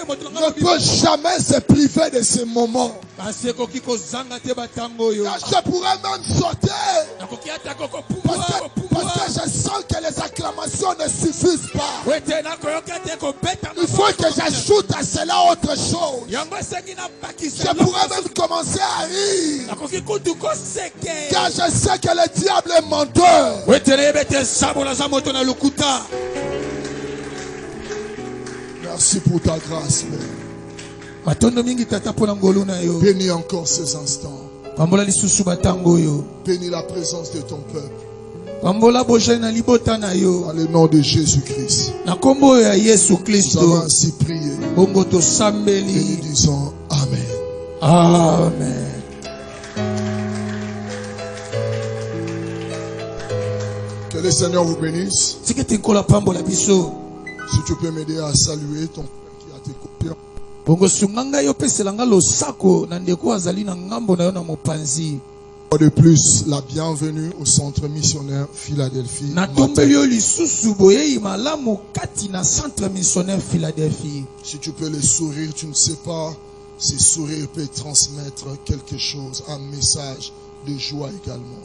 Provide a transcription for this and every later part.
ne peut jamais se priver de ce moment. Je pourrais même sauter. Parce que je sens que les acclamations ne suffisent pas. Il faut que j'ajoute à cela autre chose. Je pourrais même commencer à rire. Car je sais que le diable est menteur. Merci pour ta grâce, Père. Bénis encore ces instants. Bénis la présence de ton peuple. Dans le nom de Jésus-Christ. Nous avons ainsi prié. Et nous disons Amen. Amen. Que le Seigneur vous bénisse. Si tu peux m'aider à saluer ton frère qui a tes copies. De plus, la bienvenue au centre missionnaire Philadelphie. Si tu peux le sourire, tu ne sais pas, ce sourire peut transmettre quelque chose, un message de joie également.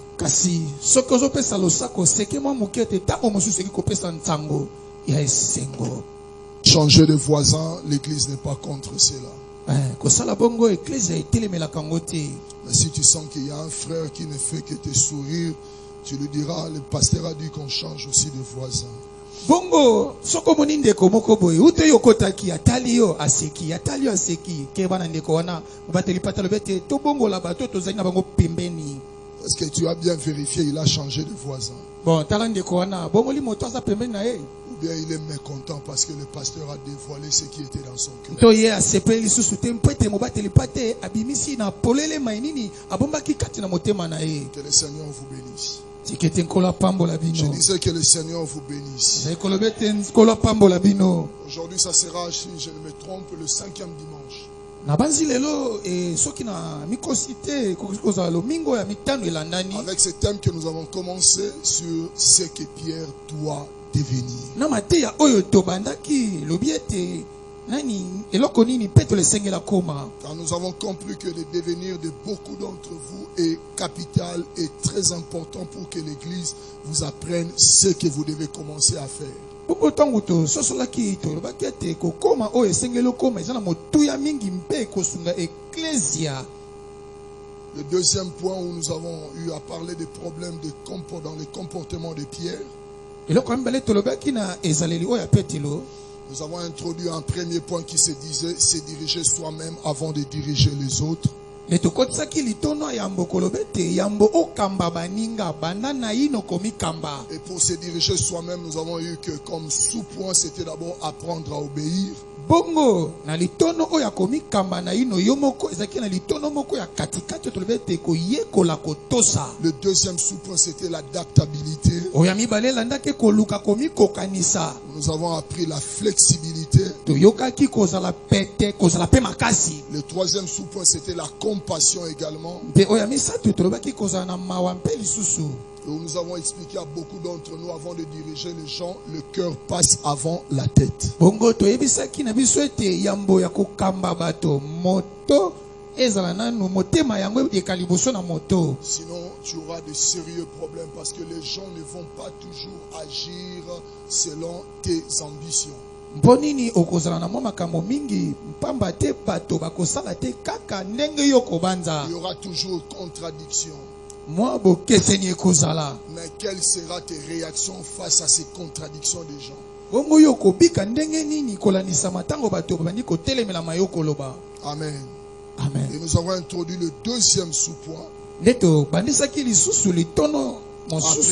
Changer de voisin, l'église n'est pas contre cela. Mais si tu sens qu'il y a un frère qui ne fait que te sourire, tu lui diras, le pasteur a dit qu'on change aussi de voisin. Bongo, soko moninde komoko boy, ute yokotaki atali yo aseki ke bana ndeko wana bateli patalo bete to bongo la bato to zanya bango pembeni. Est-ce que tu as bien vérifié, il a changé de voisin? Bon, tala ndeko wana bongo li moto za pembeni na ye. Ou bien il est mécontent parce que le pasteur a dévoilé ce qui était dans son cœur. To ye asepeli susu tempete mo bateli pate abimisi na polele mainini abombaki kati na motema na ye. Que le Seigneur vous bénisse. Je disais que le Seigneur vous bénisse. Aujourd'hui, ça sera, si je ne me trompe, le 5e dimanche. Avec ce thème que nous avons commencé sur ce que Pierre doit devenir. Car nous avons compris que le devenir de beaucoup d'entre vous est capital et très important pour que l'Église vous apprenne ce que vous devez commencer à faire. Le deuxième point où nous avons eu à parler des problèmes dans le comportement de Pierre. Nous avons introduit un premier point qui se disait se diriger soi-même avant de diriger les autres. Et pour se diriger soi-même, nous avons eu que comme sous-point, c'était d'abord apprendre à obéir. Bongo na litono oya komi kamba na ino yomoko ezaki na litono moko ya katikati tolobete ko yekola kotosa. Le deuxième sous-point c'était l'adaptabilité. Oya mibale landake ko luka komi kokanisa. Nous avons appris la flexibilité. To yokaki kozala pete kozala pe makasi. Le troisième sous-point c'était la compassion également. Be oya misatu tolobaki kozala na mawampe lisusu. Nous avons expliqué à beaucoup d'entre nous, avant de diriger les gens, le cœur passe avant la tête. Sinon, tu auras de sérieux problèmes parce que les gens ne vont pas toujours agir selon tes ambitions. Il y aura toujours contradiction. Mais quelles seront tes réactions face à ces contradictions des gens? Amen. Amen. Et nous avons introduit le deuxième sous-point. Après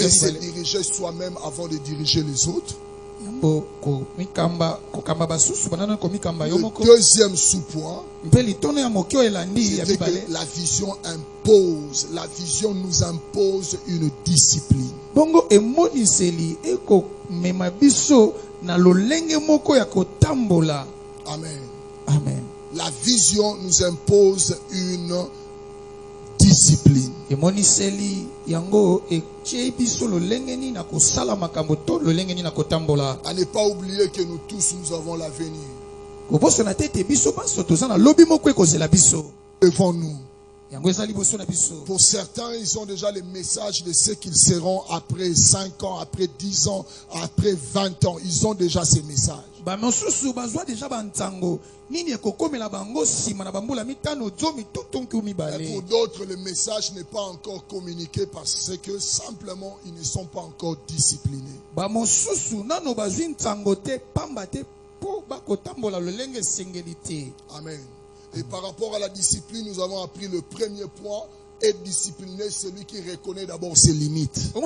se diriger soi-même avant de diriger les autres. Le deuxième sous-point, c'est que la vision impose. La vision nous impose une discipline. Amen. Amen. La vision nous impose une discipline. À ne pas oublier que nous tous nous avons l'avenir. devant nous. Pour certains, ils ont déjà les messages de ce qu'ils seront après 5 ans, après 10 ans, après 20 ans. Ils ont déjà ces messages. Et pour d'autres, le message n'est pas encore communiqué parce que simplement, ils ne sont pas encore disciplinés. Amen. Et par rapport à la discipline, nous avons appris le premier point. Être discipliné, celui qui reconnaît d'abord ses limites. C'est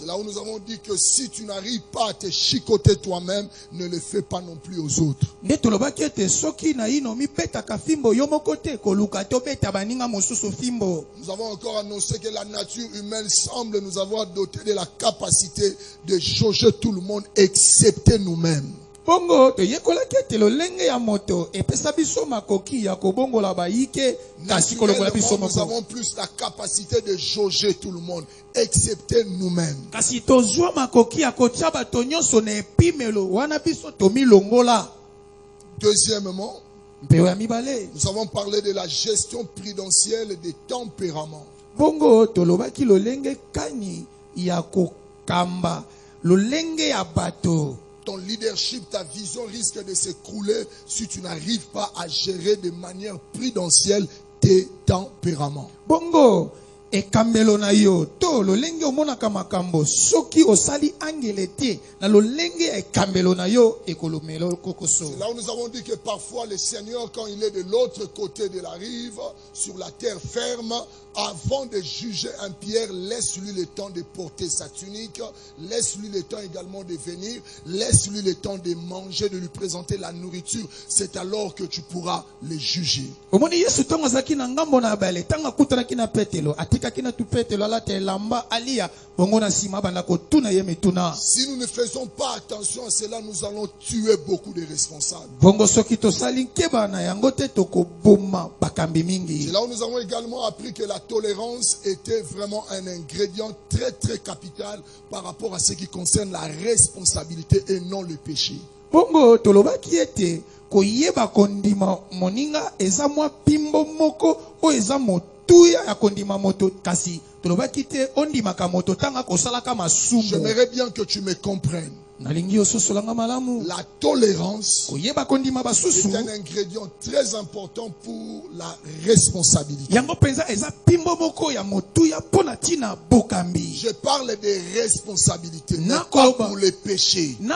là où nous avons dit que si tu n'arrives pas à te chicoter toi-même, ne le fais pas non plus aux autres. Nous avons encore annoncé que la nature humaine semble nous avoir doté de la capacité de jauger tout le monde excepté nous-mêmes. Bongo to yekola kete lo lenge ya moto epesa biso makoki ya kobongola baike kasi kolongola biso moko. Nous avons plus la capacité de jauger tout le monde excepté nous-mêmes. Kasi tozwa makoki ya kotia bato nyonso na epimelo wana biso tomi longola. Deuxièmement, nous avons parlé de la gestion prudentielle des tempéraments. Bongo to lobaki lo lenge kani ya kokamba lo lenge ya bato. Ton leadership, ta vision risque de s'écrouler si tu n'arrives pas à gérer de manière prudentielle tes tempéraments. Bongo, e kambelo na yo, to lo lenge omona kamakambo, soki osali angelete, na lo lenge e kambelo na yo, e kolomelo kokoso. C'est là où nous avons dit que parfois le Seigneur, quand il est de l'autre côté de la rive, sur la terre ferme, avant de juger un Pierre, laisse-lui le temps de porter sa tunique, laisse-lui le temps également de venir, laisse-lui le temps de manger, de lui présenter la nourriture. C'est alors que tu pourras le juger. Si nous ne faisons pas attention à cela, nous allons tuer beaucoup de responsables. C'est là où nous avons également appris que la tolérance était vraiment un ingrédient très très capital par rapport à ce qui concerne la responsabilité et non le péché. Bongo toloba kiete koyeba kondima moninga eza mwa pimbo moko o eza motuya ya kondima moto kasi toloba kite ondima ka moto tanga kosala ka masumu. J'aimerais bien que tu me comprennes. La tolérance est un ingrédient très important pour la responsabilité. Je parle des responsabilités, pas pour les péchés. Tu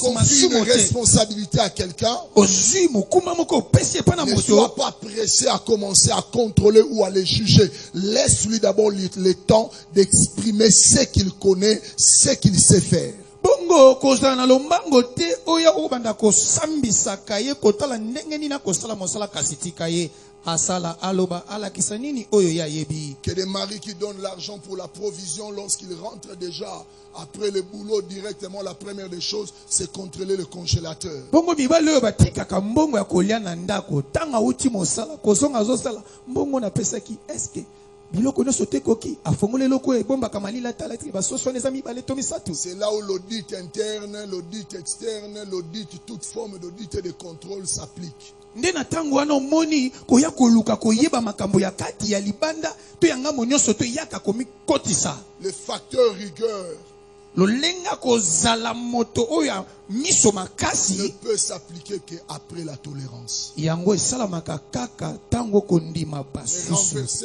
confies une responsabilité à quelqu'un. Ne sois pas pressé à commencer à contrôler ou à les juger. Laisse-lui d'abord le temps d'exprimer ce qu'il connaît, ce qu'il sait faire. Bongo kozana lombango te oya obanda ko sambisa kaye kotala ndenge nina kosala mosala kasitika ye asala aloba ala kisanini oyo ya yebi. Que des maris qui donnent l'argent pour la provision lorsqu'ils rentrent déjà après le boulot directement, la première des choses c'est contrôler le congélateur. Bongo bibale oyo batika ka mbongo ya kolia na ndako tanga uti mosala kozonga zosala mbongo na pesa ki eske c'est là où l'audit interne, l'audit externe, l'audit, toute forme d'audit et de contrôle s'applique. Le facteur rigueur ne peut s'appliquer qu'après la tolérance. Et renversez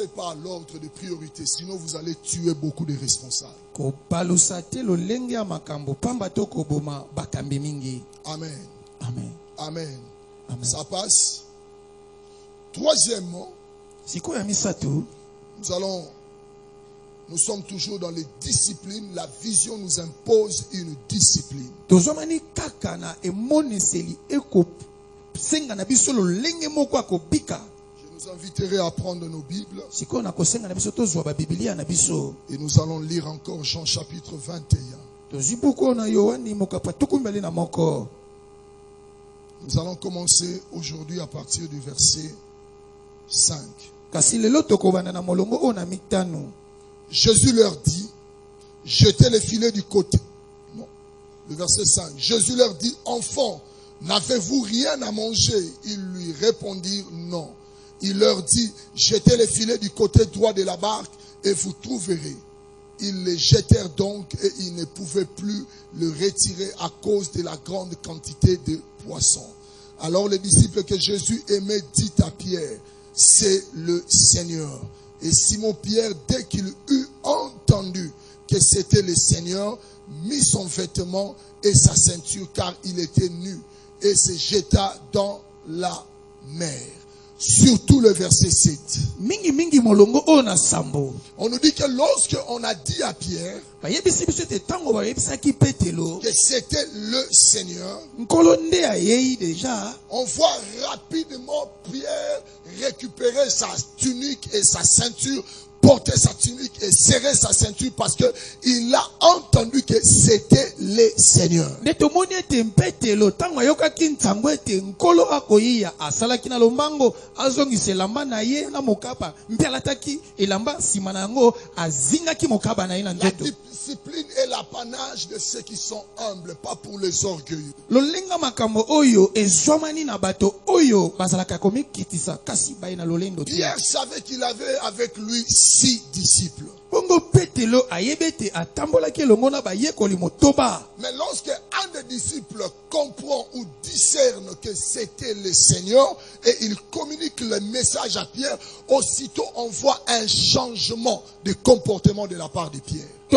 pas l'ordre de priorité, sinon vous allez tuer beaucoup de responsables. Amen. Amen. Amen. Ça passe. Troisièmement, nous sommes toujours dans les disciplines. La vision nous impose une discipline. Je nous inviterai à prendre nos Bibles. Et nous allons lire encore Jean chapitre 21. Nous allons commencer aujourd'hui à partir du verset 5. Jésus leur dit: jetez les filets du côté. Non. Le verset 5. Jésus leur dit, enfants, n'avez-vous rien à manger? Ils lui répondirent non. Il leur dit, jetez les filets du côté droit de la barque et vous trouverez. Ils les jetèrent donc et ils ne pouvaient plus le retirer à cause de la grande quantité de poissons. Alors les disciples que Jésus aimait dit à Pierre, c'est le Seigneur. Et Simon-Pierre, dès qu'il eut entendu que c'était le Seigneur, mit son vêtement et sa ceinture car il était nu et se jeta dans la mer. Surtout le verset 7. On nous dit que lorsque on a dit à Pierre que c'était le Seigneur, on voit rapidement Pierre récupérer sa tunique et sa ceinture, porter sa tunique et serrer sa ceinture parce que il a entendu que c'était le Seigneur. La discipline est l'apanage de ceux qui sont humbles, pas pour les orgueilleux. Pierre savait qu'il avait avec lui 6 disciples. Mais lorsque un des disciples comprend ou discerne que c'était le Seigneur et il communique le message à Pierre, aussitôt on voit un changement de comportement de la part de Pierre. De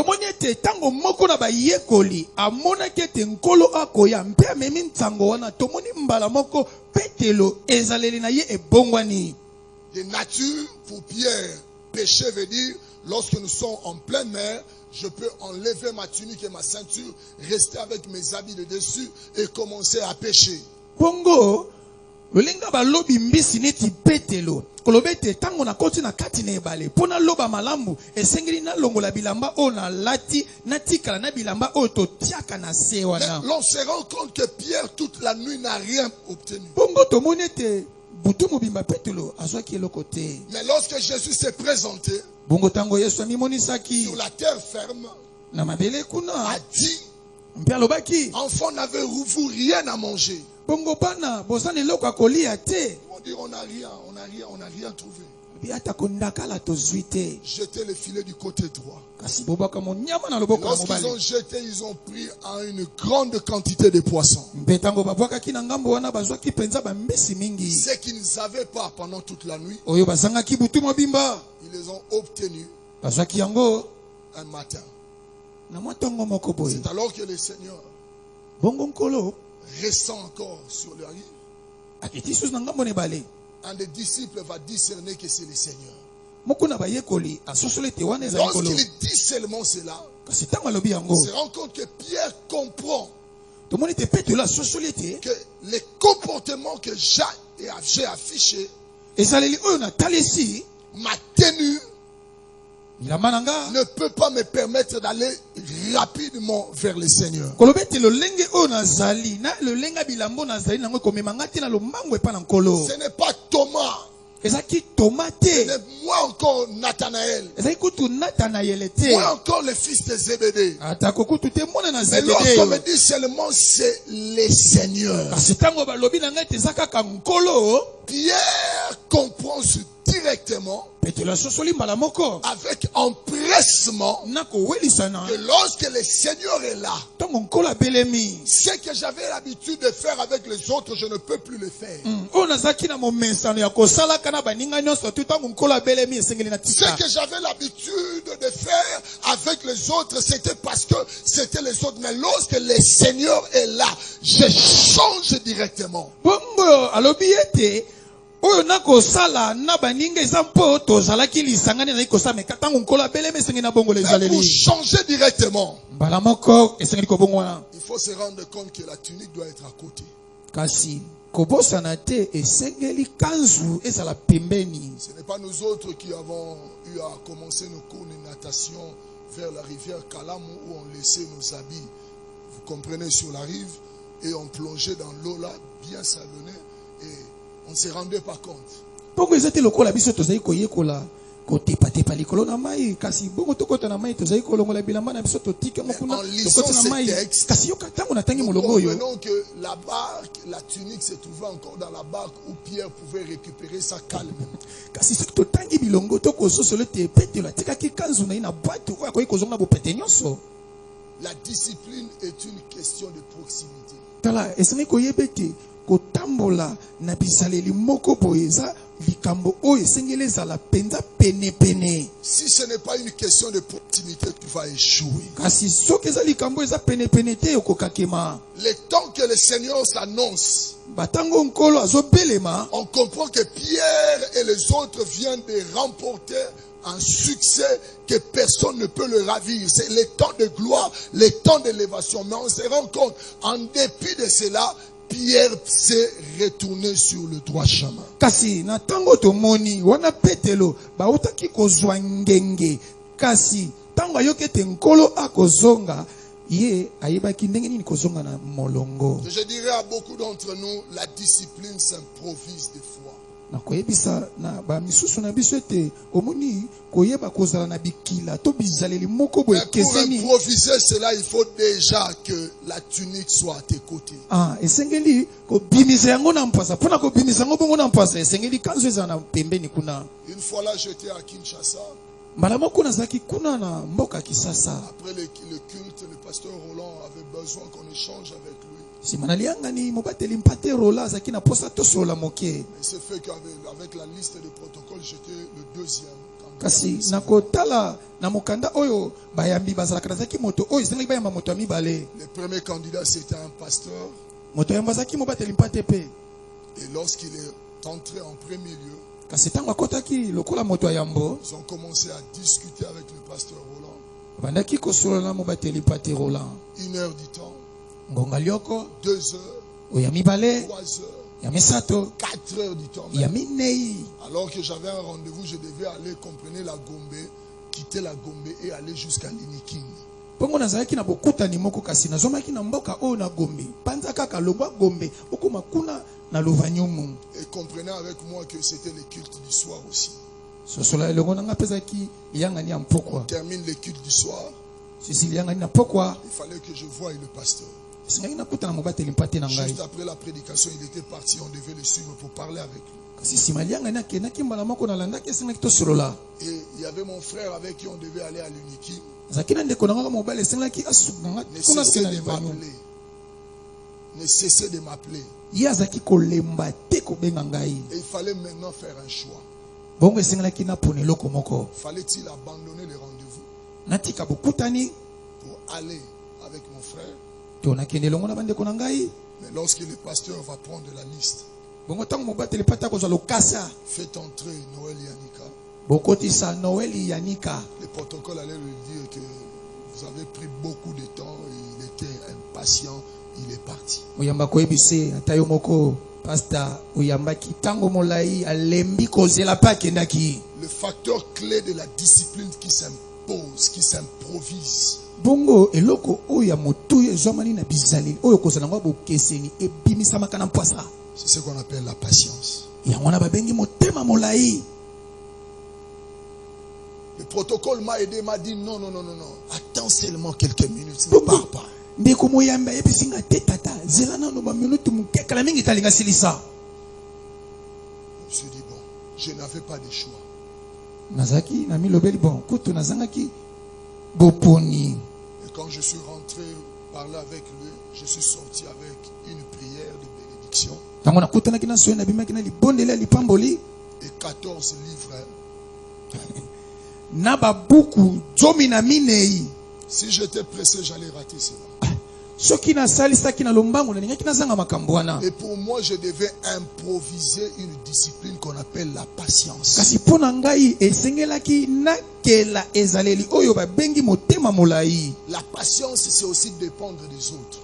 nature, pour Pierre, péché veut dire, lorsque nous sommes en pleine mer, je peux enlever ma tunique et ma ceinture, rester avec mes habits de dessus et commencer à pêcher. Bongo, lolinga balobi mbisi neti petelo. Kolobete tango na koti na kati na ebale. Pona loba malamu esengeli na longola bilamba o na lati na tikala na bilamba o to tiaka na sewa na. L'on se rend compte que Pierre toute la nuit n'a rien obtenu. Bongo to monete butu mobimba petelo azwaki elokote. Mais lorsque Jésus s'est présenté bongo tango Yesu amimonisaki sur la terre ferme, na mabele kuna a dit mpialobaki, enfant, n'avez-vous rien à manger? Bongo bana bozana eloko akolia te. On dit on n'a rien trouvé. Jetez les filets du côté droit. Lorsqu'ils ont jeté, ils ont pris une grande quantité de poissons. Ce qu'ils n'avaient pas pendant toute la nuit, ils les ont obtenus un matin. C'est alors que le Seigneur ressent encore sur le rive. Un des disciples va discerner que c'est le Seigneur. Lorsqu'il dit seulement cela, on se rend compte que Pierre comprend que les comportements que j'ai affichés, ma tenue ne peut pas me permettre d'aller rapidement vers le Seigneur. Ce n'est pas Thomas. Ce n'est moi encore Nathanaël. Moi encore le fils de Zébédée. Mais lorsqu'on me dit seulement c'est le Seigneur, Pierre comprend directement avec empressement que lorsque le Seigneur est là, ce que j'avais l'habitude de faire avec les autres, je ne peux plus le faire. Ce que j'avais l'habitude de faire avec les autres, c'était parce que c'était les autres. Mais lorsque le Seigneur est là, je change directement. Vous changez directement. Il faut se rendre compte que la tunique doit être à côté. Ce n'est pas nous autres qui avons eu à commencer nos cours de natation vers la rivière Kalamu où on laissait nos habits, vous comprenez, sur la rive, et on plongeait dans l'eau là, bien savonnée, et on ne se rendait pas compte. Côté patepa likolo na mai kasi bongo tokota na mai tozali kolongola bilamba na biso totika mokuna tokota na mai kasi yo katango na tangi molongo yo. Comprenons que la barque, la tunique se trouvait encore dans la barque où Pierre pouvait récupérer sa calme. Kasi soki totangi bilongo tokososolo te petelo atikaki kanzu na ye na bwatu oyo akoki kozonga bopete nyonso. La discipline est une question de proximité. Tala esengi koyeba ete kotambola na bisaleli moko boye eza likambo oyo esengeli ezala penza pene. Si ce n'est pas une question de proximité, tu vas échouer. Kasi soki eza likambo eza pene te okokakema. Le temps que le Seigneur s'annonce, batango nkolo azobelema, on comprend que Pierre et les autres viennent de remporter un succès que personne ne peut le ravir. C'est le temps de gloire, le temps d'élévation. Mais on se rend compte, en dépit de cela, Pierre s'est retourné sur le droit chemin. Kasi na tango tomoni wana petelo bautaki kozwa ngenge kasi tango ayokete nkolo akozonga ye ayebaki ndenge nini kozonga na molongo. Je dirais à beaucoup d'entre nous, la discipline s'improvise des fois. Na koyebisa na ba misusu na biso ete omoni koyeba kozala na bikila to bizaleli moko boye keseni. Pour improviser cela, il faut déjà que la tunique soit à tes côtés. Esengeli ko bimisa yango na mpasa pona ko bimisa yango bongo na mpasa esengeli kanzo eza na pembeni kuna. Une fois là j'étais à Kinshasa. Mbala moko nazaki kuna na mboka Kisasa. Après le culte, le pasteur Roland avait besoin qu'on échange avec lui. Simanalianga ni mobateli mpate Roland zaki na posa tosola moke. Il s'est fait qu'avec la liste de protocoles, j'étais le deuxième. Kasi nakotala na mokanda oyo bayambi bazalaka nazaki moto oyo zengi bayamba moto ya mibale. Le premier candidat c'était un pasteur. Moto yamba zaki mobateli mpate pe. Et lorsqu'il est entré en premier lieu, kasi tango akotaki lokola moto ya yambo, ils ont commencé à discuter avec le pasteur Roland. Bandaki kosola na mobateli mpate Roland. 1 heure du temps. Ngonga lioko 2 heures. Oya mibale 3 heures. Ya misato 4 heures du temps. Ya minei. Alors que j'avais un rendez-vous, je devais aller comprenez la Gombe, quitter la Gombe et aller jusqu'à Liniking. Pongo nazalaki na bokutani moko kasi nazomaki na mboka oyo na Gombe. Panza kaka longwa Gombe okoma kuna na Luvanyumu. Et comprenez avec moi que c'était le culte du soir aussi. Sosola elongo nanga pezaki yanga ni ampokwa. On termine le culte du soir. Sisi yanga ni ampokwa. Il fallait que je voie le pasteur. Juste après la prédication, il était parti, on devait le suivre pour parler avec lui. Et il y avait mon frère avec qui on devait aller à l'Uniki. Ne cessez de m'appeler. Et il fallait maintenant faire un choix. Fallait-il abandonner le rendez-vous pour aller avec mon frère? Mais lorsque le pasteur va prendre la liste, faites entrer Noël Yanika. Le protocole allait lui dire que vous avez pris beaucoup de temps, il était impatient, il est parti. Le facteur clé de la discipline qui s'impose, qui s'improvise, bongo eloko oya motu ezomani na bizali oyo kozala ngo bokeseni ebimisa kana poisa. C'est ce qu'on appelle la patience. Ya mwana babengi motema molai. Le protocole m'a aidé, m'a dit non. Attends seulement quelques minutes, ne pars pas. Ndeko moyamba ebisinga tetata zelana no ba minutu mukekala mingi talinga silisa. Je me suis dit bon, je n'avais pas de choix. Nazaki na milobeli bon, kutu nazangaki boponi. Et quand je suis rentré parler avec lui, je suis sorti avec une prière de bénédiction. Et 14 livres. Si j'étais pressé, j'allais rater cela. Et pour moi, je devais improviser une discipline qu'on appelle la patience. La patience, c'est aussi dépendre des autres.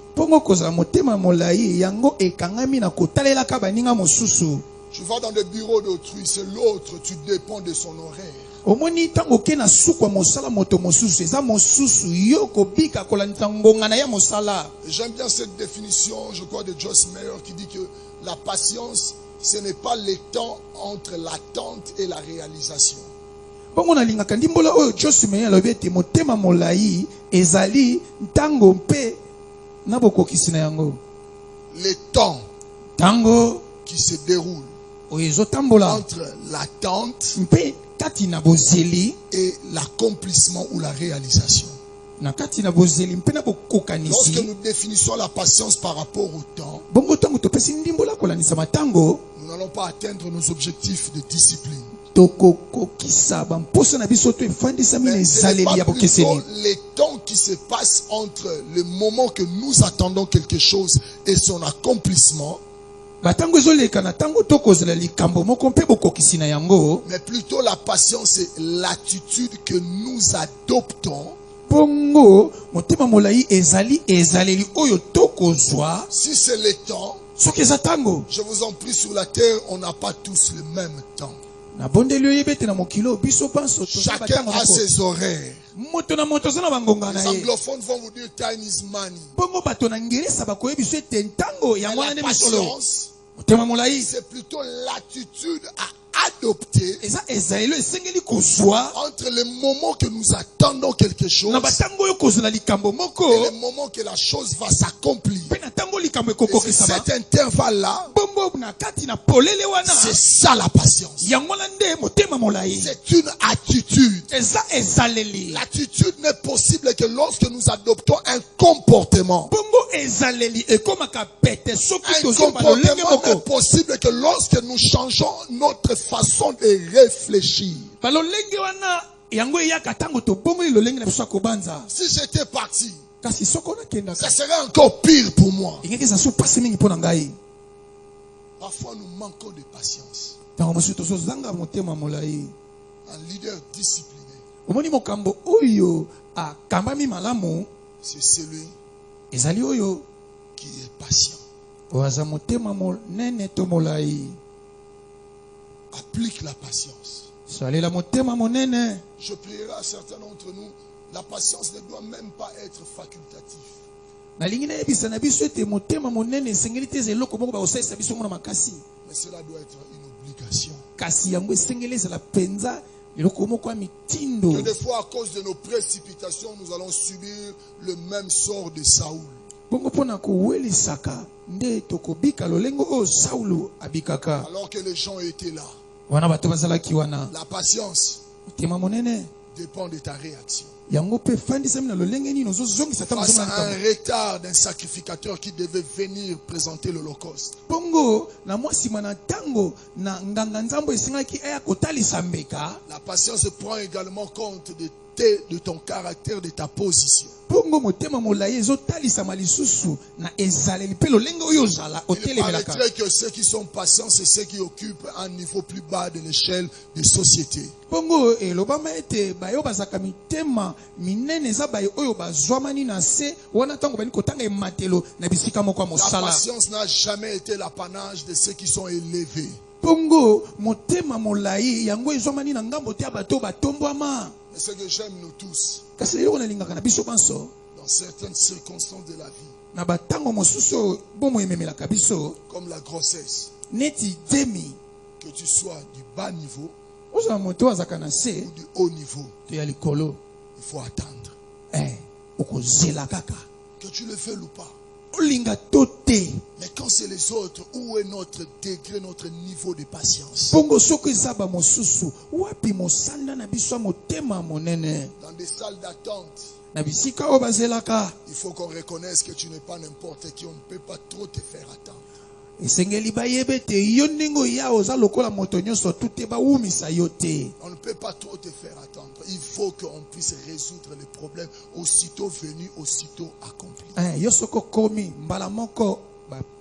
Tu vas dans le bureau d'autrui, c'est l'autre, tu dépends de son horaire. J'aime bien cette définition, je crois, de Joyce Meyer qui dit que la patience, ce n'est pas le temps entre l'attente et la réalisation. bongo nalingaka ndimbola oyo Josué alobi ete motema molai ezali ntango mpe na bokokisi na yango. Le temps Tango qui se déroule oyo ezotambola entre l'attente mpe kati na bozeli et l'accomplissement ou la réalisation. na kati na bozeli mpe na Lorsque bokokanisi. nous définissons la patience par rapport au temps, Bongo tango topesi ndimbola kolanisa matango nous n'allons pas atteindre nos objectifs de discipline. tokokokisa bamposa na biso to efandisami na Mais ce n'est ezaleli pas ya plutôt bokeseni. les temps qui se passent entre le moment que nous attendons quelque chose et son accomplissement, batango ezoleka na tango tokozela likambo moko mpe bokokisi na yango. mais plutôt la patience et l'attitude que nous adoptons. Bongo motema molai ezali ezaleli oyo tokozwa Si c'est le temps, soki eza tango je vous en prie, sur la terre, on n'a pas tous le même temps. na bondeli oyeba ete na mokili biso banso toza Chacun batango a moko. ses horaires. Moto na moto aza na bangonga Les na ye. anglophones vont vous dire time is money. Bongo bato na ngeresa bakoyebi biso ete ntango Mais yango wana la nde misolo. patience, Motema molai c'est plutôt l'attitude à adopter eza ezalelo esengeli kozwa entre le moment que nous attendons quelque chose na batango oyo kozela likambo moko et le moment que la chose va s'accomplir. mpe na ntango likambo Et c'est ekokokisama. cet intervalle-là, Bongo na kati na polele wana c'est ça la patience. yango wana nde motema molai C'est une attitude. eza ezaleli. L'attitude n'est possible que lorsque nous adoptons un comportement. Bongo ezaleli ekomaka pete soki Un tozomba lolenge comportement n'est moko. possible que lorsque nous changeons notre façon de réfléchir. Balolenge wana yango eyaka tango tobongoli lolenge na biso ya kobanza. Si j'étais parti, Kasi soko ça nakendaka serait encore pire pour moi. engeki eza so pasi mingi mpo na ngai. Parfois, nous manquons de patience. Ntango mosusu tozozanga motema molai. Un leader discipliné, Omoni mokambo oyo akambami malamu c'est celui ezali oyo qui est patient. oyo aza motema monene to molai. Applique la patience. Salela motema monene. Je prierai à certains d'entre nous, la patience ne doit même pas être facultative. Nalingi nayebisa na biso ete motema monene esengeli te eza eloko moko bakosalisa biso ngo na makasi. Mais cela doit être une obligation. Kasi yango esengeli ezala penza eloko moko ya mitindo. Que des fois, à cause de nos précipitations, nous allons subir le même sort de Saoul. Bongo pona kowelisaka nde tokobika lolengo oyo Saulo abikaka. Alors que les gens étaient là. Wana bato bazalaki wana. La patience Motema monene dépend de ta réaction. yango pe fandisami na lolenge nini ozozongisa tango Face ozomona à un likambo. retard d'un sacrificateur qui devait venir présenter l'Holocauste. Bongo na mwa nsima na ntango na nganga nzambo esengaki eya kotalisa mbeka. La patience prend également compte de ton caractère, de ta position. Bongo motema molai ezotalisama lisusu na ezaleli mpe lolenge oyo ozala Il otelemelaka. paraîtrait que ceux qui sont patients, c'est ceux qui occupent un niveau plus bas de l'échelle de société. Bongo elobama ete bayo bazaka mitema minene eza bayo oyo bazwamani na se wana ntango bani kotanga ematelo na bisika moko ya La mosala. patience n'a jamais été l'apanage de ceux qui sont élevés. Bongo motema molai yango ezwamani na ngambo te ya bato batombwama. Mais ce que j'aime nous tous, Kasi eloko nalingaka na biso banso dans certaines circonstances de la vie, na batango mosusu oyo bomo ememelaka biso comme la grossesse, neti demi que tu sois du bas niveau ozala moto oyo azalaka na se ou du haut niveau, to ya likolo il faut attendre. okozela kaka Que tu le fais ou pas. olinga to te. Mais quand c'est les autres, où est notre degré, notre niveau de patience? Bongo soko eza ba mosusu wapi mosanda na biso ya motema monene Dans des salles d'attente, na bisika oyo bazelaka il faut qu'on reconnaisse que tu n'es pas n'importe qui. On ne peut pas trop te faire attendre. esengeli bayeba ete yo ndenge oya oza lokola moto nyonso tu te bawumisa yo te. On ne peut pas trop te faire attendre. Il faut qu'on puisse résoudre les problèmes aussitôt venus, aussitôt accomplis. Yo soko komi mbala moko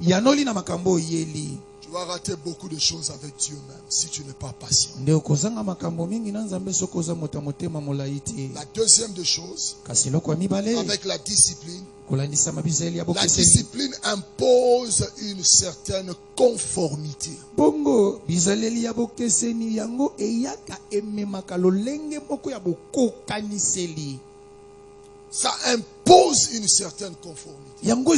yanoli na makambo oyeli. Tu vas rater beaucoup de choses avec Dieu même si tu n'es pas patient. Nde okozanga makambo mingi na Nzambe soko oza moto motema molai te. La deuxième des choses, Kasi loko ya mibale avec la discipline, kolandisa mabizeli ya la bokeseni. discipline impose une certaine conformité. Bongo bizaleli ya bokeseni yango eyaka ememaka lolenge moko ya bokokaniseli. Ça impose impose une certaine conformité. Je peux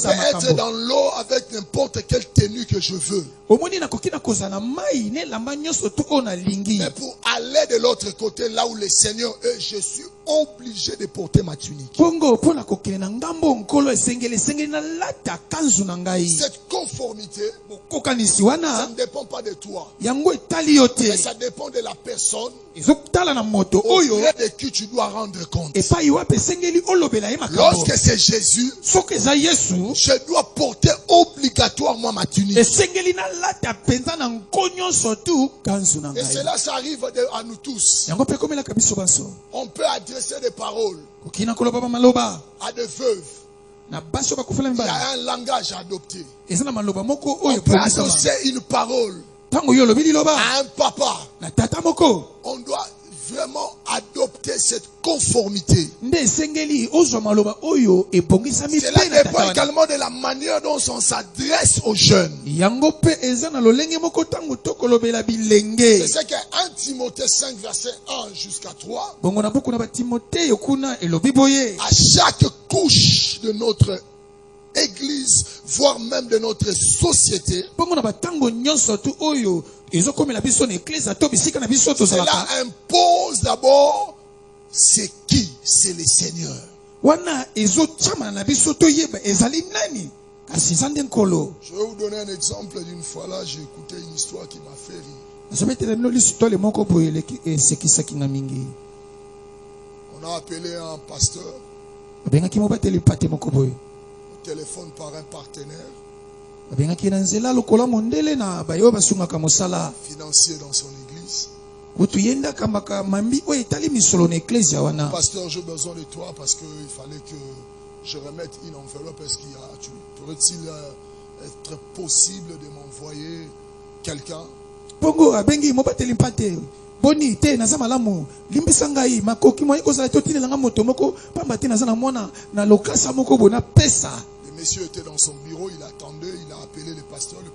être dans l'eau avec n'importe quelle tenue que je veux. Mais pour aller de l'autre côté, là où le Seigneur est, je suis obligé de porter ma tunique. Cette conformité, ça ne dépend pas de toi. Mais ça dépend de la personne auprès de qui tu dois rendre compte. Lorsque c'est Jésus, je dois porter obligatoirement ma tunique. Et cela, ça arrive à nous tous. On peut adresser des paroles à des veuves. Il y a un langage adopté. On peut adresser une parole à un papa. On doit vraiment adopter cette conformité. Cela dépend également de la manière dont on s'adresse aux jeunes. C'est ce que 1 Timothée 5 verset 1 jusqu'à 3. À chaque couche de notre Église, voire même de notre société, cela impose d'abord c'est qui? C'est le Seigneur. Je vais vous donner un exemple d'une fois là, j'ai écouté une histoire qui m'a fait rire. On a appelé un pasteur au téléphone par un partenaire financier dans son église. Pasteur, j'ai besoin de toi parce qu'il fallait que je remette une enveloppe. Est-ce qu'il y a, pourrait-il être possible de m'envoyer quelqu'un? Boni te naza malamu limbisa ngai makoki moi kozala totinelanga moto moko pamba te naza na mwana na lokasa moko bona pesa. Le monsieur était dans son bureau, il attendait, il a appelé le pasteur lui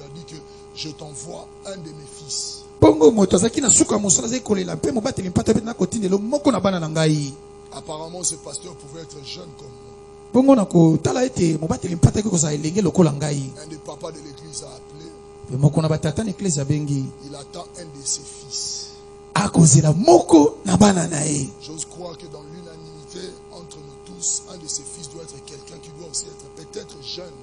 a dit que je t'envoie un de mes fils. Bongo moto azaki na suka mosala ze kolela pe mobateli mpata pe na kotinelo moko na bana na ngai. Apparemment ce pasteur pouvait être jeune comme moi. Bongo na ko tala ete mobateli mpata ke kozala elenge lokola ngai. Un des papas de l'église a appelé. Pe moko na batata na église bengi. Il attend un de ses fils. J'ose croire que dans l'unanimité entre nous tous, un de ses fils doit être quelqu'un qui doit aussi être peut-être jeune.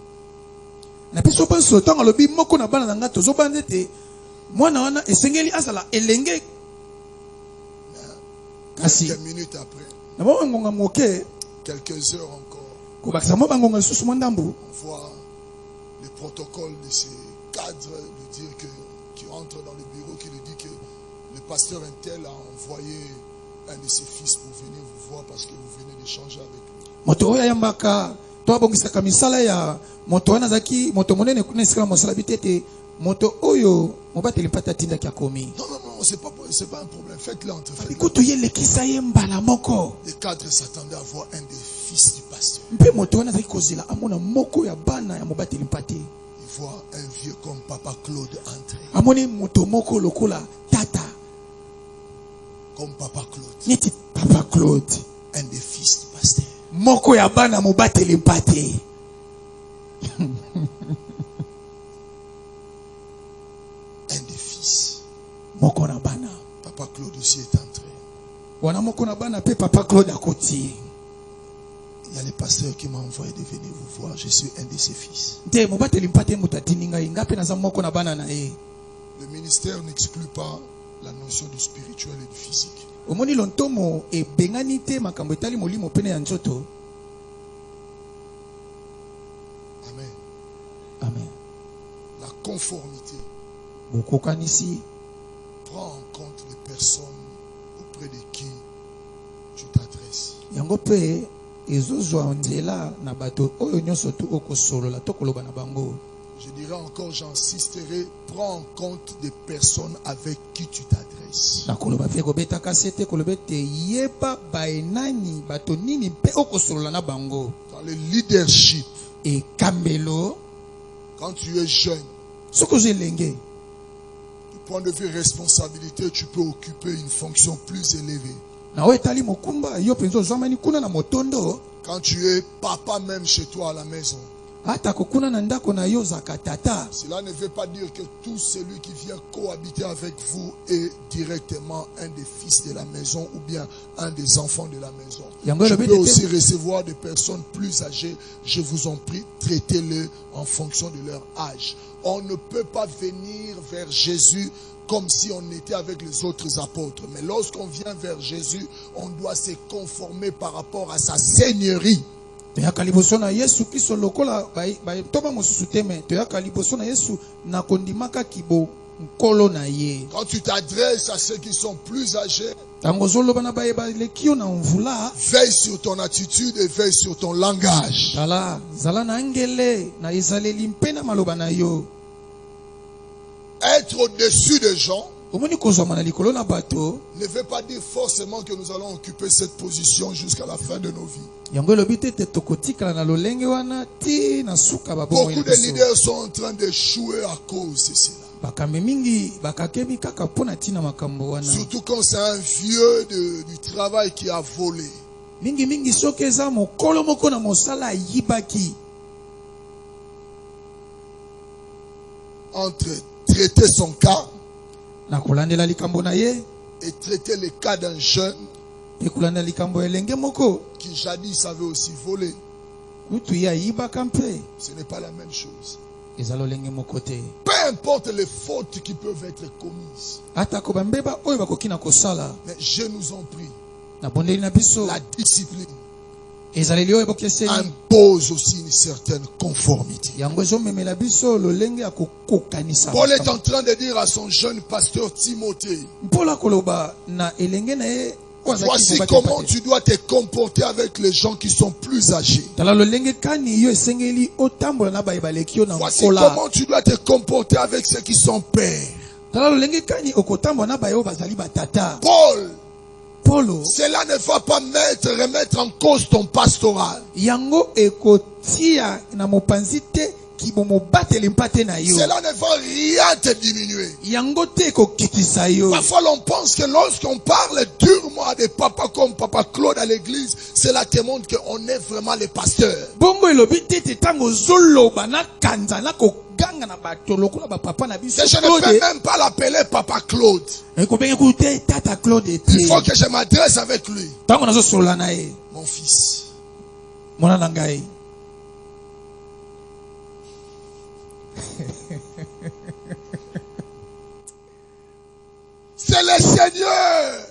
Quelques minutes après, quelques heures encore, on voit le protocole de ces cadres lui dire qui rentre dans le bureau, qui lui dit que le pasteur Intel a envoyé un de ses fils pour venir vous voir parce que vous venez d'échanger avec lui. Non, c'est pas un problème. Faites-le entre faites. Les cadres s'attendaient à voir un des fils du pasteur. Il voit un vieux comme Papa Claude entrer. Comme Papa Claude. Papa Claude. Un des fils du pasteur. Moko ya bana mobateli mpate. Un des fils. Moko na bana. Papa Claude aussi est entré. Wana moko na bana pe Papa Claude akoti. Il y a le pasteur qui m'a envoyé de venir vous voir. Je suis un de ses fils. Le ministère n'exclut pas la notion du spirituel et du physique. Amen. Amen. La conformité prend en compte les personnes auprès de qui tu t'adresses. Je dirais encore, j'insisterai, prends en compte des personnes avec qui tu t'adresses. Dans le leadership, et quand tu es jeune, du point de vue responsabilité, tu peux occuper une fonction plus élevée. Quand tu es papa même chez toi à la maison, cela ne veut pas dire que tout celui qui vient cohabiter avec vous est directement un des fils de la maison ou bien un des enfants de la maison. Je peux aussi recevoir des personnes plus âgées. Je vous en prie, traitez-les en fonction de leur âge. On ne peut pas venir vers Jésus comme si on était avec les autres apôtres. Mais lorsqu'on vient vers Jésus, on doit se conformer par rapport à sa seigneurie. Quand tu t'adresses à ceux qui sont plus âgés, veille sur ton attitude et veille sur ton langage. Être au-dessus des gens ne veut pas dire forcément que nous allons occuper cette position jusqu'à la fin de nos vies. Beaucoup de leaders sont en train d'échouer à cause de cela. Surtout quand c'est un vieux du travail qui a volé. Entre traiter son cas et traiter le cas d'un jeune qui jadis avait aussi volé, ce n'est pas la même chose. Peu importe les fautes qui peuvent être commises, mais je nous en prie, la discipline impose aussi une certaine conformité. Paul est en train de dire à son jeune pasteur Timothée, voici comment tu dois te comporter avec les gens qui sont plus âgés. Voici comment tu dois te comporter avec ceux qui sont pères. Paul, cela ne va pas remettre en cause ton pastoral. Cela ne va rien te diminuer. Parfois l'on pense que lorsqu'on parle durement à des papas comme Papa Claude à l'église, cela te montre qu'on est vraiment les pasteurs. Je ne peux même pas l'appeler Papa Claude. Il faut que je m'adresse avec lui. Mon fils. C'est le Seigneur.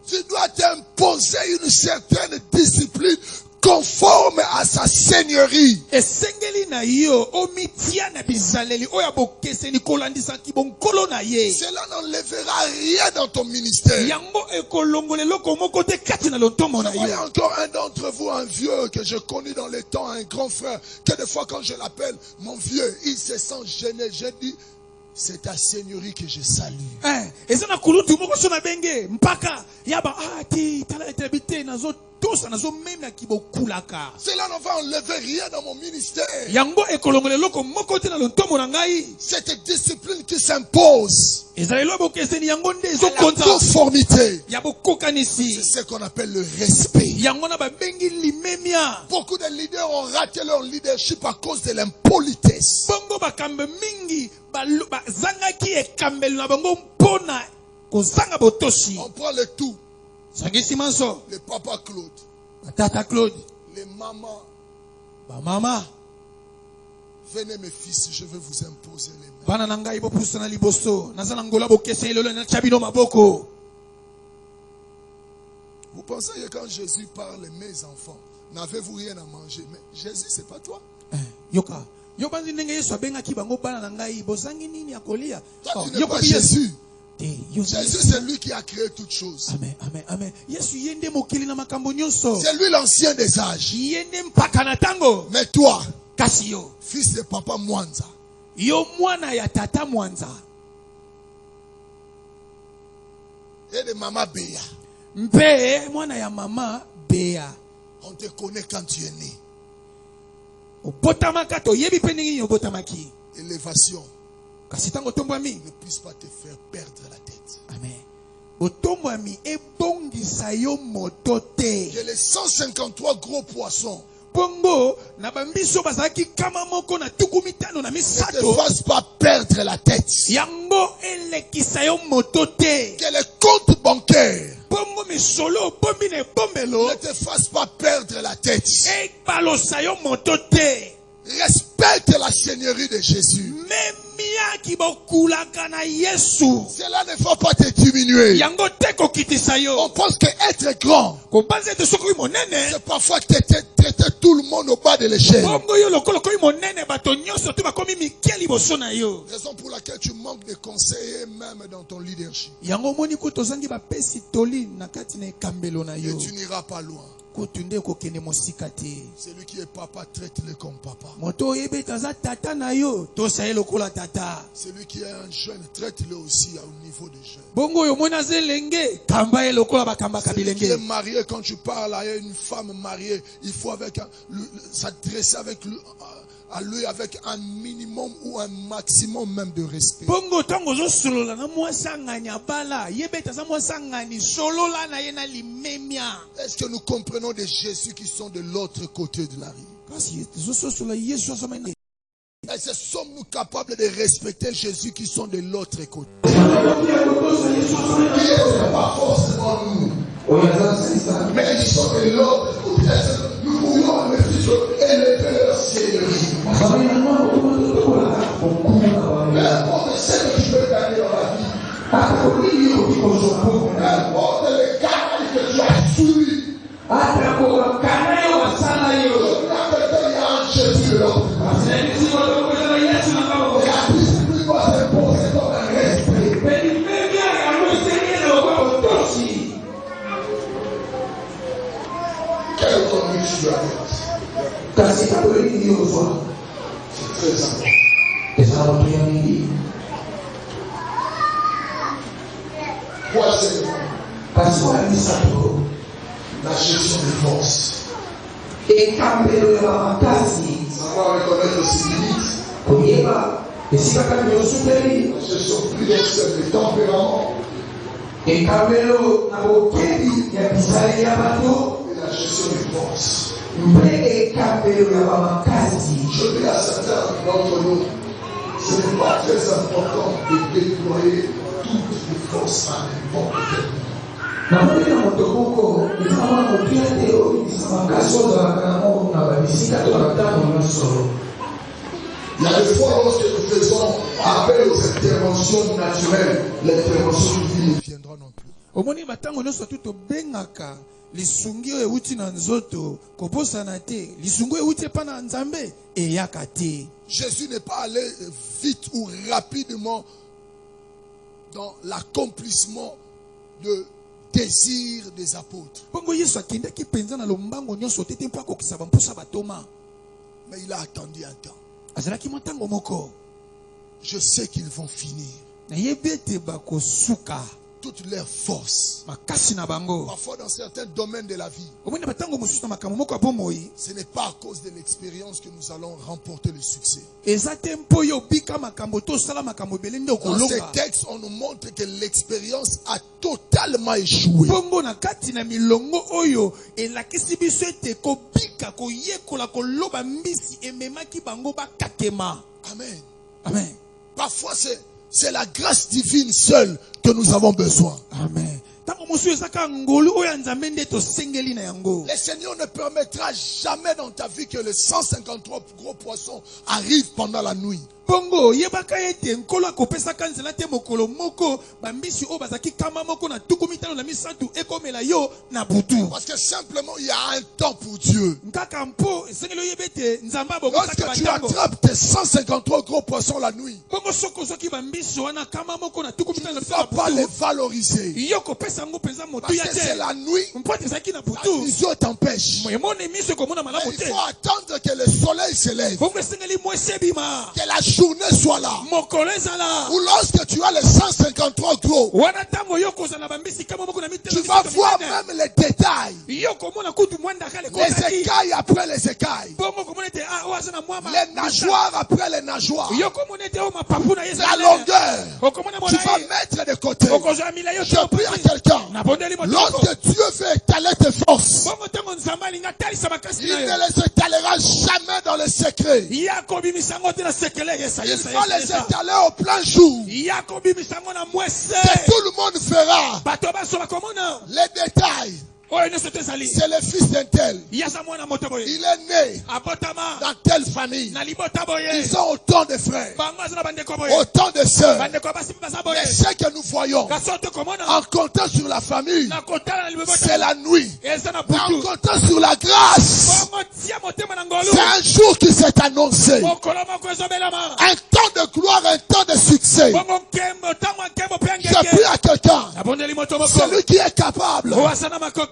Tu dois t'imposer une certaine discipline conforme à sa seigneurie. Cela n'enlèvera rien dans ton ministère. Il y a encore un d'entre vous, un vieux que je connais dans les temps, un grand frère, que des fois quand je l'appelle mon vieux, il se sent gêné. J'ai dit, c'est ta seigneurie que je salue. Cela ne va enlever rien dans mon ministère. Cette discipline qui s'impose à la conformité, c'est ce qu'on appelle le respect. Beaucoup de leaders ont raté leur leadership à cause de l'impolitesse. On prend le tout. Le papa Claude, Tata Claude, les mamans, venez mes fils, je vais vous imposer les mains. Vous pensez que quand Jésus parle, mes enfants, n'avez-vous rien à manger? Mais Jésus, c'est pas toi. Toi, tu n'es pas Jésus. Jésus, c'est lui qui a créé toutes choses. Amen, amen, amen. C'est lui l'ancien des âges. Mais toi, fils de papa Mwanza, et de maman Béa, on te connaît quand tu es né. Élévation ne puisse pas te faire perdre la tête. Amen. Que les 153 gros poissons Bongo na bambiso bazaki kama moko na tukumitano na ne te misato fassent pas perdre la tête. yango elekisa yo moto te. Que les comptes bancaires Bongo misolo bombi ne bombelo ne te fassent pas perdre la tête. ekbalosa yo moto te. Respecte la seigneurie de Jésus. Memiaki bokulaka na Yesu Cela ne faut pas te diminuer. yango te kokitisa On yo. pense que être grand, Kobanza te sokoyi monene c'est parfois traiter tout le monde au bas de l'échelle. bongo yo lokolo koyi monene bato nyonso te bakomi mike liboso na yo. Raison pour laquelle tu manques de conseillers même dans ton leadership. Yango moni kuto zangi bapesi toli na kati na ekambelo na Et yo. tu n'iras pas loin. Kutunde kokende mosika te. Celui qui est papa, traite-le comme papa. Moto oyebe taza tata na yo tosa ye lokola tata. Celui qui est un jeune, traite-le aussi au niveau des jeunes. Bongo yo mona zelenge kamba ye lokola bakamba Celui qui est kabilenge. marié, quand tu parles à une femme mariée, il faut s'adresser à lui avec un minimum ou un maximum même de respect. Bongo tango zo solola na mwasa nganya bala yebe taza mwasa ngani solola na ye na limemia. Est-ce que nous comprenons des Jésus qui sont de l'autre côté de la rue? Kasi zo solola Yesu asoma na Est-ce que sommes-nous capables de respecter Jésus qui sont de l'autre côté? Qui est pas forcément nous, mais ils sont de l'autre côté. Nous pouvons élever leur seigneurie. N'importe ce que tu veux gagner dans la vie, n'importe les canaux que tu as suivis, il y a un Jésus de l'autre. Quelle autonomie tu dois avoir? C'est très important. Troisièmement, la gestion des forces. Savoir reconnaître ses limites. La gestion plurielle des tempéraments. Et la gestion des forces. Je dis à certains d'entre nous, ce n'est pas très important de déployer toutes les forces à n'importe quel Il y a des fois lorsque nous faisons appel aux interventions naturelles, l'intervention divine ne viendra non plus. omoni batango nyonso tu tobengaka lisungi oyo euti na nzoto kobosana te lisungi oyo euti epa na nzambe eyaka te. Jésus n'est pas allé vite ou rapidement dans l'accomplissement de désir des apôtres. bongo yesu akendaki mpenza na lombango nyonso te te mpo akokisa bamposa batoma. Mais il a attendu un temps. azalaki mwa ntango moko Je sais qu'ils vont finir nayebi ete bakosuka toutes leurs forces. makasi na bango. Parfois dans certains domaines de la vie, omoni na batango mosusu na makambo moko ya bomoi ce n'est pas à cause de l'expérience que nous allons remporter le succès. eza te mpo oyo obika makambo to osala makambo ebele nde Dans ces okolonga. textes, on nous montre que l'expérience a totalement échoué. bongo na kati na milongo oyo elakisi biso ete kobika koyekola koloba mbisi ememaki bango bakatema. Amen. Amen. Parfois, c'est la grâce divine seule que nous avons besoin. Amen. Tango mosu ezaka ngolu oyo nzambe nde tosengeli na yango. Le Seigneur ne permettra jamais dans ta vie que les 153 gros poissons arrivent pendant la nuit. bongo yebaka ete nkolo akopesaka nzela te mokolo moko bambisi oyo bazaki kama moko na tuku mitano na misato ekomela yo na butu. Parce que simplement, il y a un temps pour Dieu. nkaka mpo esengeli oyeba ete nzambe Lorsque abokosaka tu batango. attrapes tes 153 gros poissons la nuit, bongo soko ozwaki bambisi wana kama moko na tuku mitano na tu ne vas misato pas na les butu valoriser. yo kopesa Parce que c'est la nuit, la vision t'empêche. Mais il faut attendre que le soleil se lève, que la journée soit là. Ou lorsque tu as les 153 gros, tu vas voir même les détails, les écailles après les écailles, les nageoires après les nageoires, la longueur. Tu vas mettre de côté. Je prie à quelqu'un, lorsque Dieu veut étaler tes forces, il ne les étalera jamais dans le secret. Il va les étaler au plein jour, que tout le monde verra les détails. C'est le fils d'un tel. Il est né dans telle famille. Ils ont autant de frères, autant de sœurs. Mais ce que nous voyons, en comptant sur la famille, c'est la nuit. Mais en comptant sur la grâce, c'est un jour qui s'est annoncé. Un temps de gloire, un temps de succès. Je prie à quelqu'un, celui qui est capable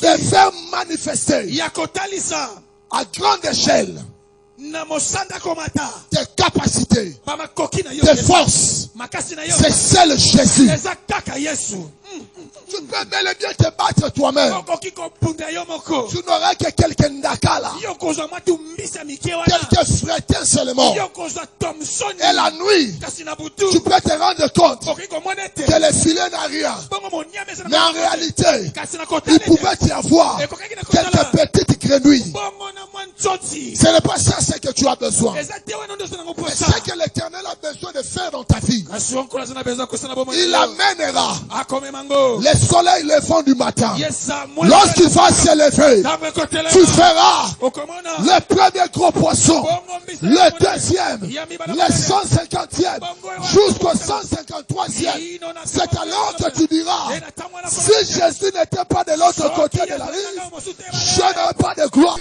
de faire manifester à grande échelle tes capacités, tes forces, c'est seul Jésus. Tu peux bel et bien te battre toi-même. Tu n'auras que quelques ndakala, quelques frétins seulement. Et la nuit, tu peux te rendre compte que le filet n'a rien. Mais en réalité, il pouvait y avoir quelques petites grenouilles. Ce n'est pas ça ce que tu as besoin. Mais ce que l'Éternel a besoin de faire dans ta vie, il amènera le soleil levant du matin. Lorsqu'il va se lever, tu feras le premier gros poisson, le deuxième, le 150e, jusqu'au 153e. C'est alors que tu diras, si Jésus n'était pas de l'autre côté de la rive, je n'aurais pas de gloire.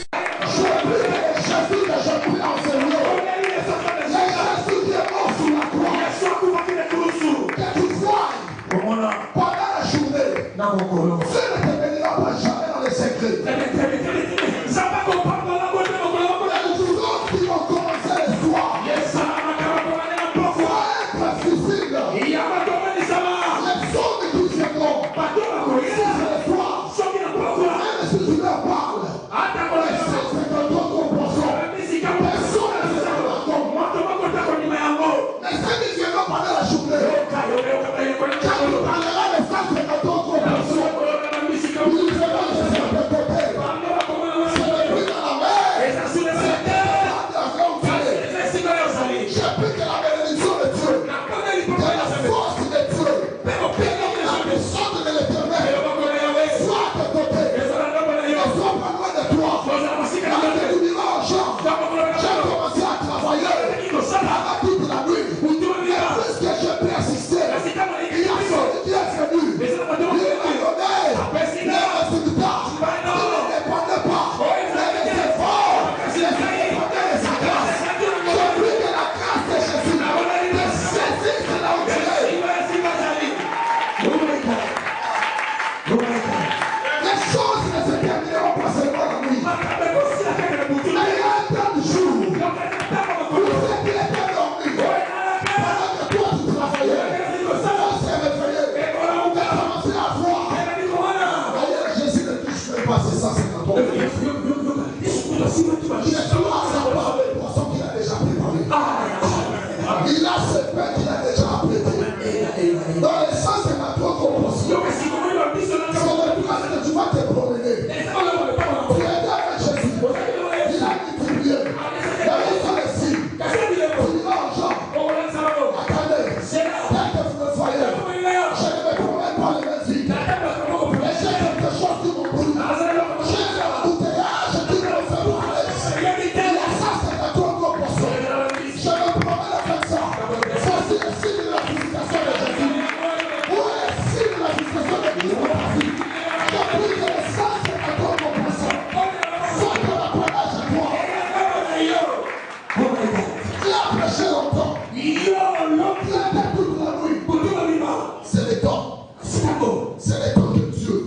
C'est le temps de Dieu.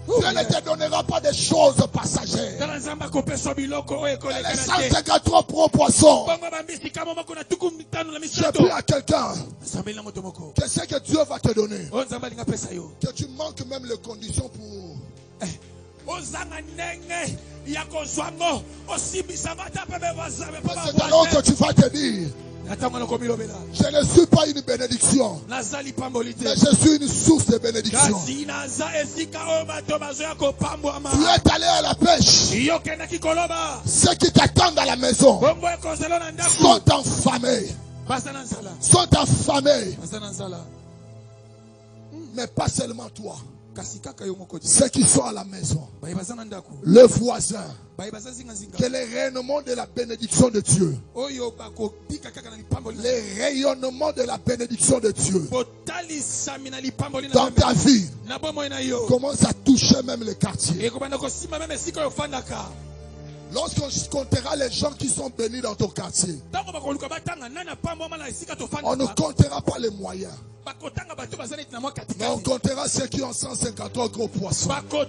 Dieu ne te donnera pas des choses passagères. Les 153 pro poissons. Je prie à quelqu'un que ce que Dieu va te donner, que tu manques même les conditions pour... C'est alors que tu vas te dire, je ne suis pas une bénédiction, mais je suis une source de bénédiction. Tu es allé à la pêche. Ceux qui t'attendent à la maison sont affamés. Mais pas seulement toi. Ceux qui sont à la maison, le voisin, que les rayonnements de la bénédiction de Dieu, les rayonnements de la bénédiction de Dieu dans ta vie commence à toucher même les quartiers. Lorsqu'on comptera les gens qui sont bénis dans ton quartier, on ne comptera pas les moyens, mais on comptera ceux qui ont 153 gros poissons. Quand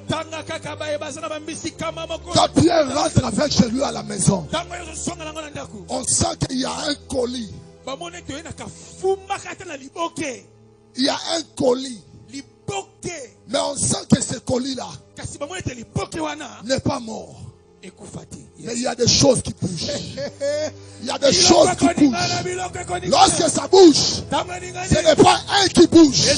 Pierre rentre avec chez lui à la maison, on sent qu'il y a un colis. Il y a un colis. Mais on sent que ce colis-là n'est pas mort. Mais il y a des choses qui bougent. Il y a des choses qui bougent. Lorsque ça bouge, ce n'est pas un qui bouge,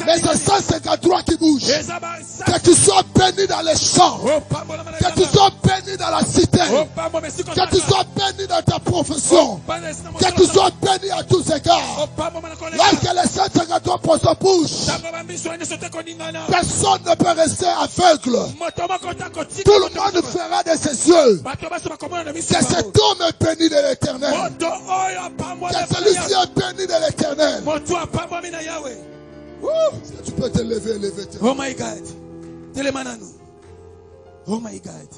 mais c'est 153 qui bougent. Que tu sois béni dans les champs, que tu sois béni dans la cité, que tu sois béni dans ta profession, que tu sois béni à tous égards. Lorsque les 153 poissons bougent, personne ne peut rester aveugle. Tout le monde fera des yeux. Que cet homme est béni de l'Éternel. Que celui-ci est béni de l'Éternel. Si tu peux te lever, lève-toi. Oh my God. Oh my God.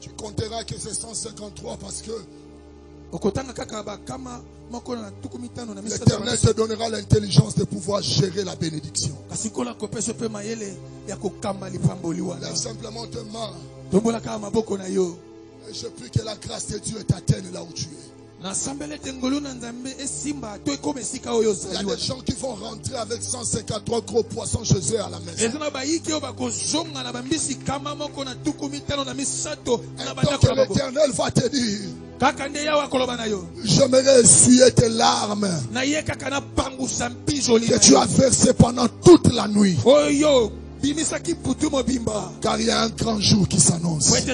Tu compteras que c'est 153 parce que l'Éternel te donnera l'intelligence de pouvoir gérer la bénédiction. Lève simplement tes mains. Et je prie que la grâce de Dieu t'atteigne là où tu es. Il y a des gens qui vont rentrer avec 153 gros poissons chez eux à la maison. Et donc l'Éternel va te dire, j'aimerais essuyer tes larmes que tu as versées pendant toute la nuit. Car il y a un grand jour qui s'annonce. C'est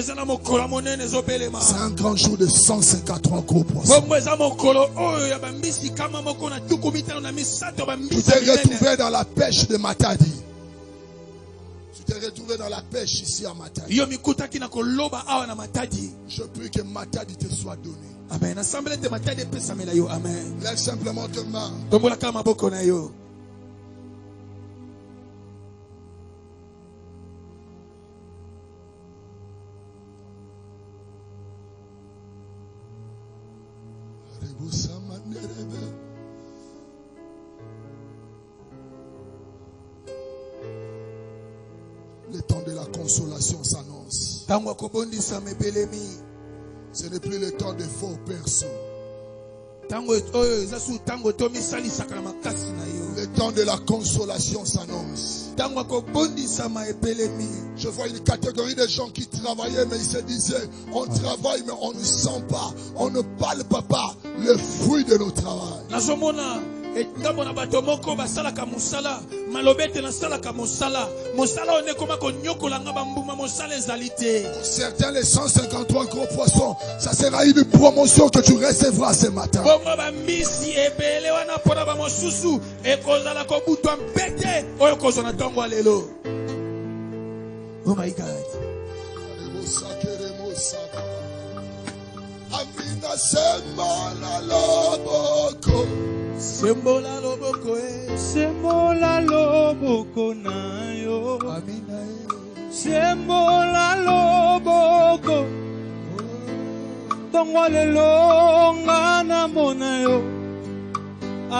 un grand jour de 153 gros poissons. Tu t'es retrouvé dans la pêche de Matadi. Tu t'es retrouvé dans la pêche ici à Matadi. Je prie que Matadi te soit donné. Amen. Lève simplement tes mains. Le temps de la consolation s'annonce. Ce n'est plus le temps de faux persos. Le temps de la consolation s'annonce. Je vois une catégorie de gens qui travaillaient, mais ils se disaient, on travaille, mais on ne sent pas, on ne palpe pas le fruit de notre travail. Certains, les 153 gros poissons, ça sera une promotion que tu recevras ce matin. Oh my God. Sembola loboko na yo. Sembola loboko. Tongwa lelo nga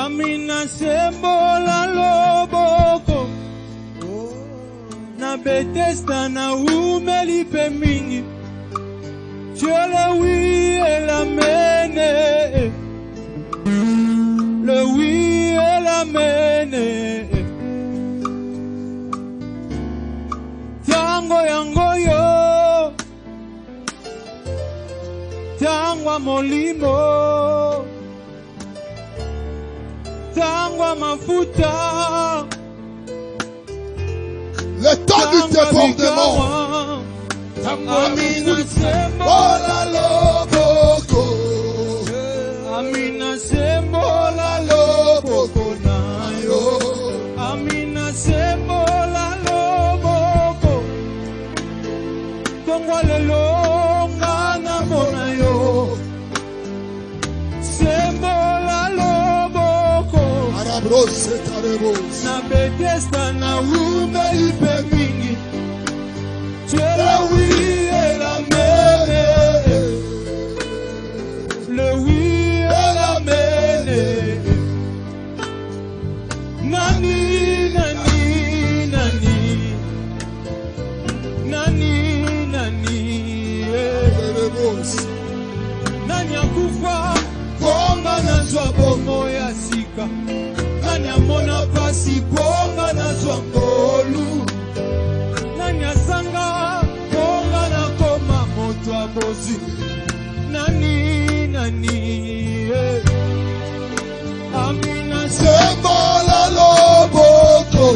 Amina sembola loboko na Bethesda na umeli pe mingi. Dieu le oui et l'amen, le oui et l'amen. Tango yango yo, tango molimo, tango mafuta. Le temps du débordement. Amina sembola loboko. Amina sembola loboko na yo. Amina sembola loboko. Tongwa lelo ngana mona yo. Sembola loboko. Arabros et arabos. Na Bethesda na umeli pe mingi. Tu es le oui et l'amen. Le oui et l'amen. Nani, nani, nani. Nani, nani. Nani akufa. Bonga na zwa bomo ya sika. Nani amona pasi. Bonga na zwa ngolu. Nani asanga. Bonga na koma moto abozi. Nani, nani. Amina sembola loboko.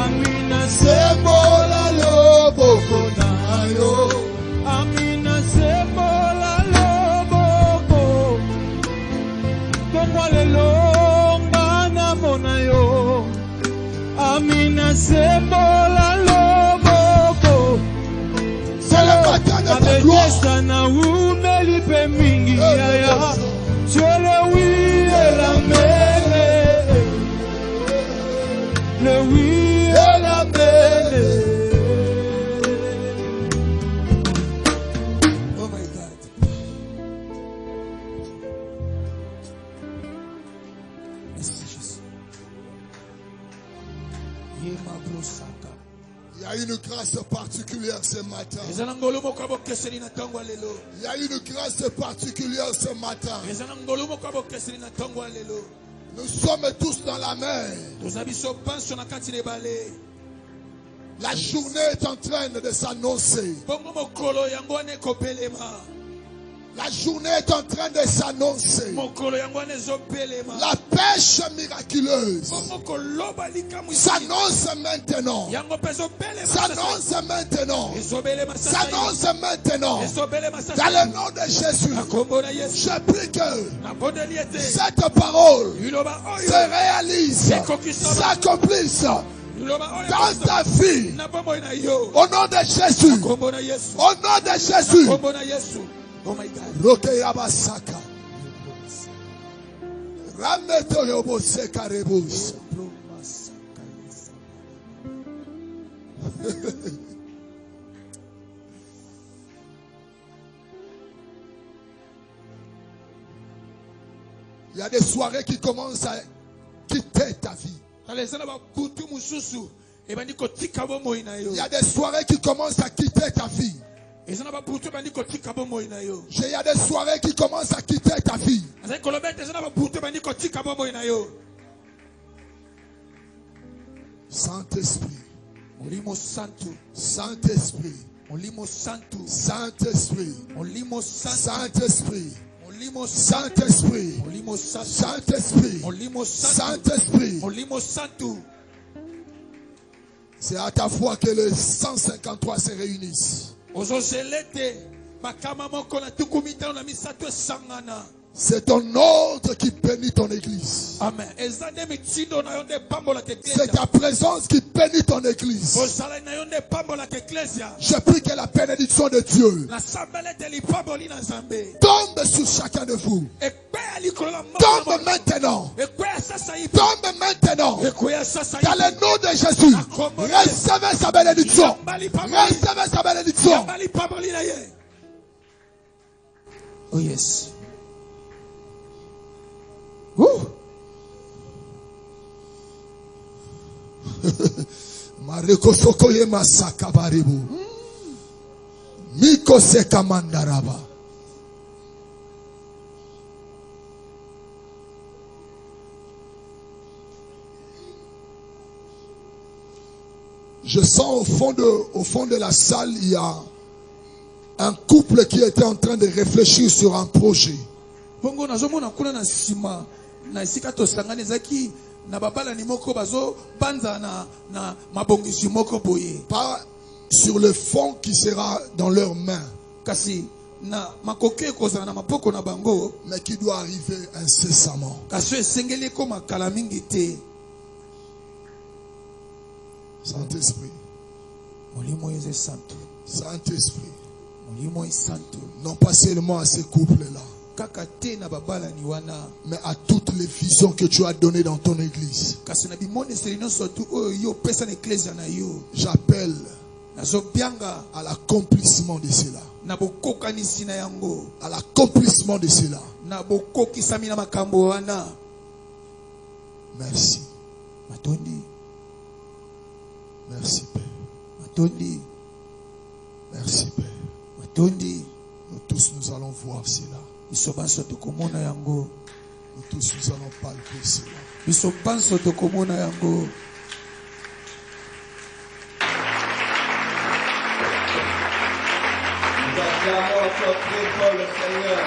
Amina sembola loboko na yo. Amina sembola loboko. Tongwa lelo ngana mona yo. Amina sembola loboko. C'est le matin de ta gloire. Na umeli pe mingi ya. Tu es le oui et l'amen. Le oui et l'amen. Oh my God. Merci Jésus. Il y a une grâce particulière ce matin. Il y a une grâce particulière ce matin. Nous sommes tous dans la mer. La journée est en train de s'annoncer. La journée est en train de s'annoncer. La pêche miraculeuse s'annonce maintenant. S'annonce maintenant. S'annonce maintenant. Dans le nom de Jésus, je prie que cette parole se réalise, s'accomplisse dans ta vie. Au nom de Jésus. Au nom de Jésus. Oh my God. Rokeyabasaka. Rameto yoboseka rebus. Il y a des soirées qui commencent à quitter ta vie. Il y a des soirées qui commencent à quitter ta vie. Il y a des soirées qui commencent à quitter ta vie. Saint-Esprit. Saint-Esprit. Saint-Esprit. Saint-Esprit. Saint-Esprit. Saint-Esprit. Saint-Esprit. C'est à ta foi que les 153 se réunissent. C'est ton ordre qui bénit ton église. Amen. C'est ta présence qui bénit ton église. Je prie que la bénédiction de Dieu tombe sur chacun de vous. Tombe maintenant. Tombe maintenant. Dans le nom de Jésus. Recevez sa bénédiction. Recevez sa bénédiction. Oh yes. Mareko sokoye masaka baribu. Miko seka mandaraba. Je sens au fond de la salle, il y a un couple qui était en train de réfléchir sur un projet. Bongo nazomona kuna na sima na esika to sangani zaki na babala ni moko bazo banza na mabongisi moko boye. Pas sur le fond qui sera dans leurs mains, Kasi na makoke kozana na mapoko na bango, mais qui doit arriver incessamment. kasi esengeli ko makala mingi te. Saint-Esprit, Molimo eze santo. Saint-Esprit, Molimo eze santo. non pas seulement à ces couples-là, Kaka te na babala ni wana. mais à toutes les visions que tu as données dans ton église. Kasi na bimone selino sotu oyo yo pesa na ecclesia na yo. J'appelle Nazo bianga à l'accomplissement de cela. na bokokanisi na yango. À l'accomplissement de cela. Na bokokisami na makambo wana. Merci. Matondi. Merci, Père. Matondi. Merci, Père. Matondi. Nous tous, nous allons voir cela. Bisobanso tokomona yango. Nous tous, nous allons palper cela. Bisobanso tokomona yango. Nous acclamons encore très fort le Seigneur.